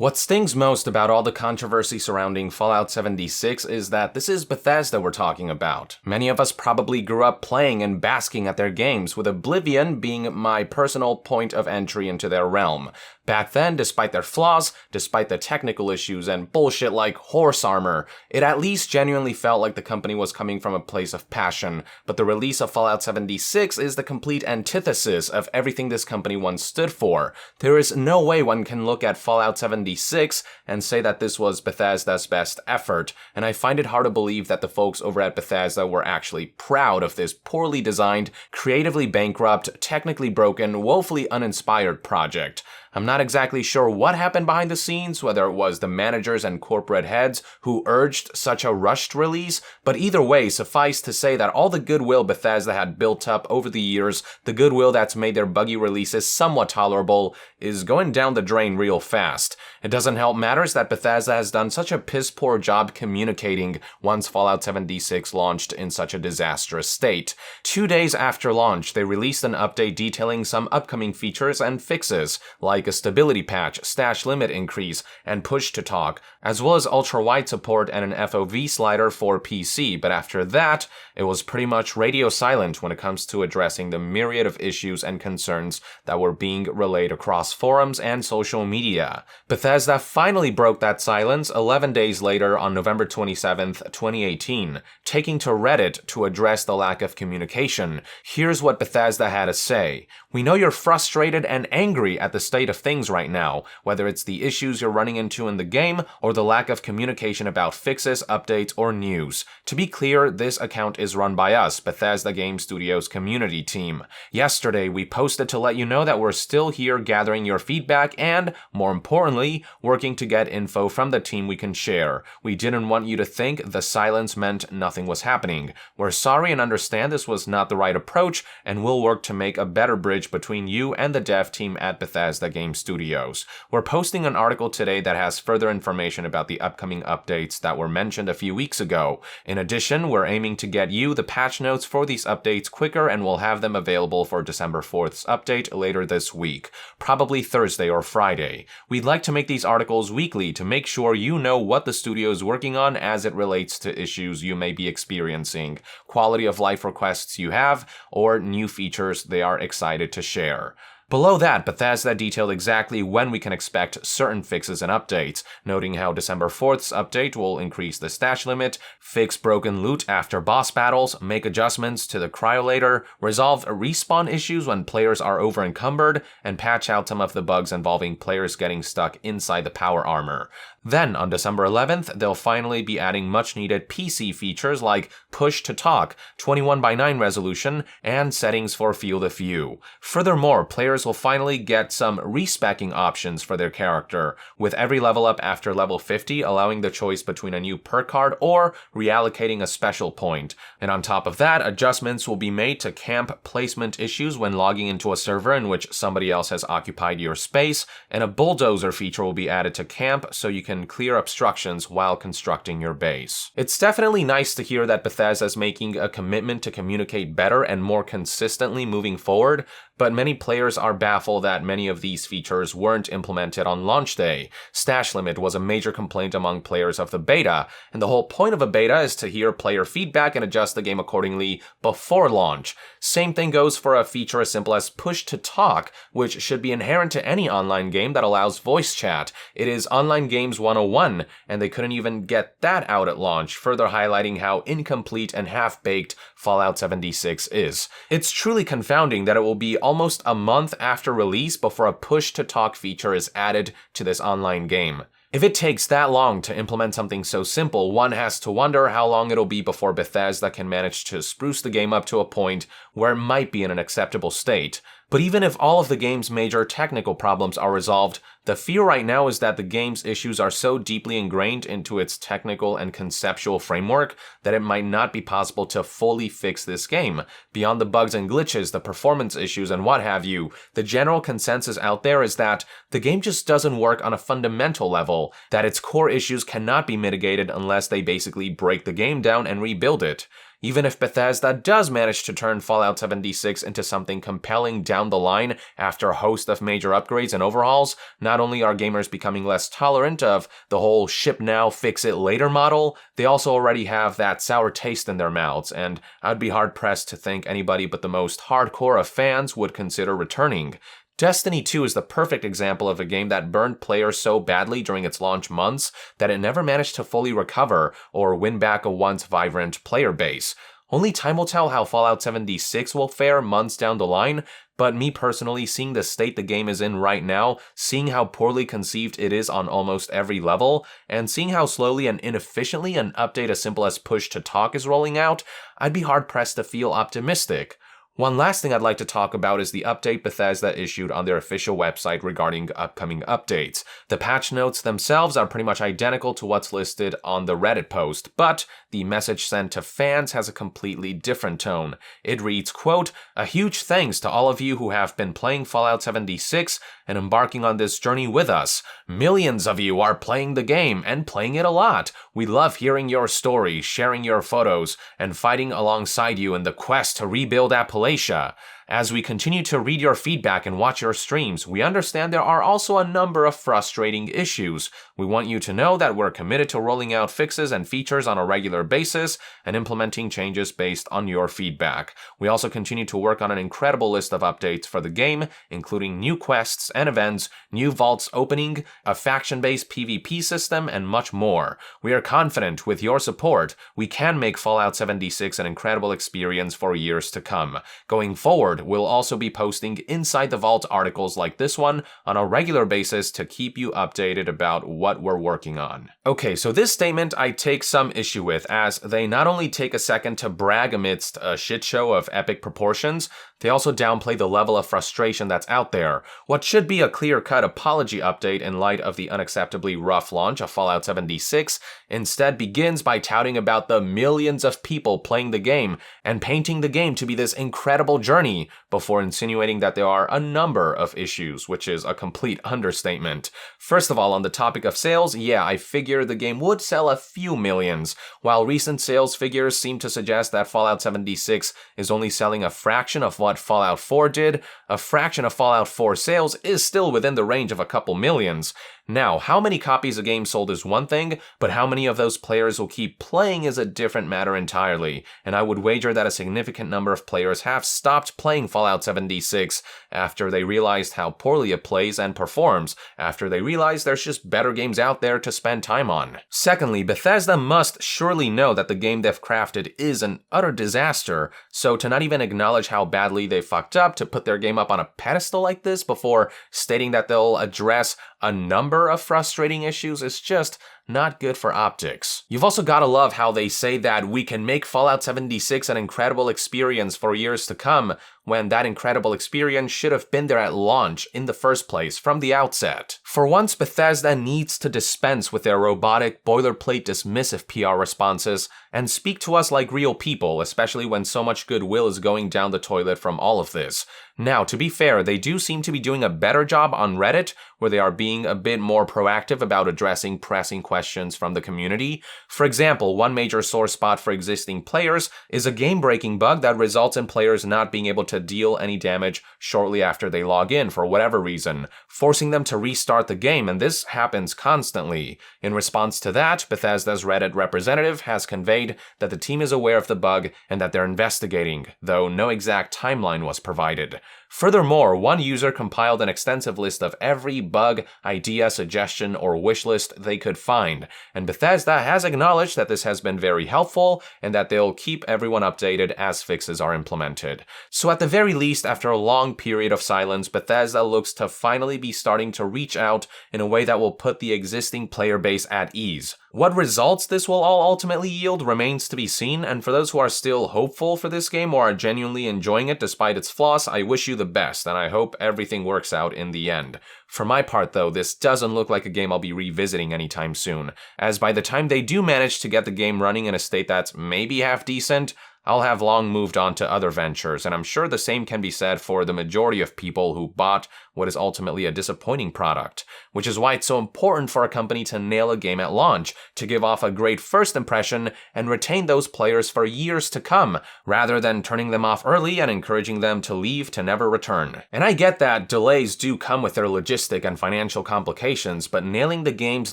What stings most about all the controversy surrounding Fallout 76 is that this is Bethesda we're talking about. Many of us probably grew up playing and basking at their games, with Oblivion being my personal point of entry into their realm. Back then, despite their flaws, despite the technical issues and bullshit like horse armor, it at least genuinely felt like the company was coming from a place of passion. But the release of Fallout 76 is the complete antithesis of everything this company once stood for. There is no way one can look at Fallout 76 and say that this was Bethesda's best effort, and I find it hard to believe that the folks over at Bethesda were actually proud of this poorly designed, creatively bankrupt, technically broken, woefully uninspired project. I'm not exactly sure what happened behind the scenes, whether it was the managers and corporate heads who urged such a rushed release, but either way, suffice to say that all the goodwill Bethesda had built up over the years, the goodwill that's made their buggy releases somewhat tolerable, is going down the drain real fast. It doesn't help matters that Bethesda has done such a piss-poor job communicating once Fallout 76 launched in such a disastrous state. 2 days after launch, they released an update detailing some upcoming features and fixes, like a stability patch, stash limit increase, and push-to-talk, as well as ultra-wide support and an FOV slider for PC, but after that, it was pretty much radio silent when it comes to addressing the myriad of issues and concerns that were being relayed across forums and social media. Bethesda finally broke that silence 11 days later on November 27th, 2018, taking to Reddit to address the lack of communication. Here's what Bethesda had to say. "We know you're frustrated and angry at the state of things right now, whether it's the issues you're running into in the game or the lack of communication about fixes, updates, or news. To be clear, this account is run by us, Bethesda Game Studios community team. Yesterday, we posted to let you know that we're still here gathering your feedback and, more importantly, working to get info from the team we can share. We didn't want you to think the silence meant nothing was happening. We're sorry and understand this was not the right approach, and we'll work to make a better bridge between you and the dev team at Bethesda Game Studios. We're posting an article today that has further information about the upcoming updates that were mentioned a few weeks ago. In addition, we're aiming to get you the patch notes for these updates quicker, and we'll have them available for December 4th's update later this week, probably Thursday or Friday. We'd like to make these articles weekly to make sure you know what the studio is working on as it relates to issues you may be experiencing, quality of life requests you have, or new features they are excited to share." Below that, Bethesda detailed exactly when we can expect certain fixes and updates, noting how December 4th's update will increase the stash limit, fix broken loot after boss battles, make adjustments to the cryolator, resolve respawn issues when players are over-encumbered, and patch out some of the bugs involving players getting stuck inside the power armor. Then, on December 11th, they'll finally be adding much-needed PC features like push-to-talk, 21:9 resolution, and settings for field of view. Furthermore, players will finally get some respecking options for their character, with every level up after level 50 allowing the choice between a new perk card or reallocating a special point. And on top of that, adjustments will be made to camp placement issues when logging into a server in which somebody else has occupied your space, and a bulldozer feature will be added to camp so you can clear obstructions while constructing your base. It's definitely nice to hear that Bethesda is making a commitment to communicate better and more consistently moving forward, but many players are baffled that many of these features weren't implemented on launch day. Stash limit was a major complaint among players of the beta, and the whole point of a beta is to hear player feedback and adjust the game accordingly before launch. Same thing goes for a feature as simple as push-to-talk, which should be inherent to any online game that allows voice chat. It is online games 101, and they couldn't even get that out at launch, further highlighting how incomplete and half-baked Fallout 76 is. It's truly confounding that it will be almost a month after release before a push-to-talk feature is added to this online game. If it takes that long to implement something so simple, one has to wonder how long it'll be before Bethesda can manage to spruce the game up to a point where it might be in an acceptable state. But even if all of the game's major technical problems are resolved, the fear right now is that the game's issues are so deeply ingrained into its technical and conceptual framework that it might not be possible to fully fix this game. Beyond the bugs and glitches, the performance issues, and what have you, the general consensus out there is that the game just doesn't work on a fundamental level, that its core issues cannot be mitigated unless they basically break the game down and rebuild it. Even if Bethesda does manage to turn Fallout 76 into something compelling down the line after a host of major upgrades and overhauls, not only are gamers becoming less tolerant of the whole ship now, fix it later model, they also already have that sour taste in their mouths, and I'd be hard-pressed to think anybody but the most hardcore of fans would consider returning. Destiny 2 is the perfect example of a game that burned players so badly during its launch months that it never managed to fully recover or win back a once vibrant player base. Only time will tell how Fallout 76 will fare months down the line, but me personally, seeing the state the game is in right now, seeing how poorly conceived it is on almost every level, and seeing how slowly and inefficiently an update as simple as push to talk is rolling out, I'd be hard-pressed to feel optimistic. One last thing I'd like to talk about is the update Bethesda issued on their official website regarding upcoming updates. The patch notes themselves are pretty much identical to what's listed on the Reddit post, but the message sent to fans has a completely different tone. It reads, quote, "A huge thanks to all of you who have been playing Fallout 76 and embarking on this journey with us. Millions of you are playing the game and playing it a lot. We love hearing your stories, sharing your photos, and fighting alongside you in the quest to rebuild Appalachia. As we continue to read your feedback and watch your streams, we understand there are also a number of frustrating issues. We want you to know that we're committed to rolling out fixes and features on a regular basis and implementing changes based on your feedback. We also continue to work on an incredible list of updates for the game, including new quests and events, new vaults opening, a faction-based PvP system, and much more. We are confident with your support, we can make Fallout 76 an incredible experience for years to come. Going forward, we'll also be posting Inside the Vault articles like this one on a regular basis to keep you updated about what we're working on." Okay, so this statement I take some issue with, as they not only take a second to brag amidst a shit show of epic proportions, they also downplay the level of frustration that's out there. What should be a clear-cut apology update in light of the unacceptably rough launch of Fallout 76 instead begins by touting about the millions of people playing the game and painting the game to be this incredible journey, before insinuating that there are a number of issues, which is a complete understatement. First of all, on the topic of sales, yeah, I figure the game would sell a few millions, while recent sales figures seem to suggest that Fallout 76 is only selling a fraction of what Fallout 4 did. A fraction of Fallout 4 sales is still within the range of a couple millions. Now, how many copies a game sold is one thing, but how many of those players will keep playing is a different matter entirely, and I would wager that a significant number of players have stopped playing Fallout 76 after they realized how poorly it plays and performs, after they realized there's just better games out there to spend time on. Secondly, Bethesda must surely know that the game they've crafted is an utter disaster, so to not even acknowledge how badly they fucked up, to put their game up on a pedestal like this before stating that they'll address a number of frustrating issues is just not good for optics. You've also gotta love how they say that we can make Fallout 76 an incredible experience for years to come, when that incredible experience should have been there at launch in the first place, from the outset. For once, Bethesda needs to dispense with their robotic, boilerplate, dismissive PR responses and speak to us like real people, especially when so much goodwill is going down the toilet from all of this. Now, to be fair, they do seem to be doing a better job on Reddit, where they are being a bit more proactive about addressing pressing questions from the community. For example, one major sore spot for existing players is a game-breaking bug that results in players not being able to deal any damage shortly after they log in for whatever reason, forcing them to restart the game, and this happens constantly. In response to that, Bethesda's Reddit representative has conveyed that the team is aware of the bug and that they're investigating, though no exact timeline was provided. Furthermore, one user compiled an extensive list of every bug, idea, suggestion, or wish list they could find, and Bethesda has acknowledged that this has been very helpful and that they'll keep everyone updated as fixes are implemented. So at the very least, after a long period of silence, Bethesda looks to finally be starting to reach out in a way that will put the existing player base at ease. What results this will all ultimately yield remains to be seen, and for those who are still hopeful for this game or are genuinely enjoying it despite its flaws, I wish you the best, and I hope everything works out in the end. For my part though, this doesn't look like a game I'll be revisiting anytime soon, as by the time they do manage to get the game running in a state that's maybe half decent, I'll have long moved on to other ventures, and I'm sure the same can be said for the majority of people who bought what is ultimately a disappointing product, which is why it's so important for a company to nail a game at launch, to give off a great first impression and retain those players for years to come, rather than turning them off early and encouraging them to leave to never return. And I get that delays do come with their logistic and financial complications, but nailing the game's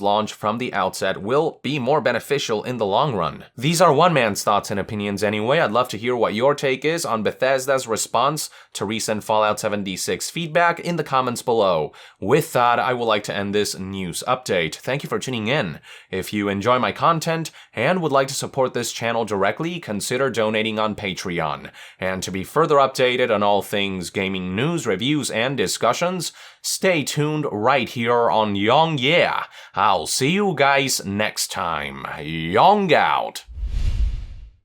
launch from the outset will be more beneficial in the long run. These are one man's thoughts and opinions anyway. I'd love to hear what your take is on Bethesda's response to recent Fallout 76 feedback in the comments below. With that, I would like to end this news update. Thank you for tuning in. If you enjoy my content and would like to support this channel directly, consider donating on Patreon. And to be further updated on all things gaming news, reviews, and discussions, stay tuned right here on Yong Yeah. I'll see you guys next time. Yong out.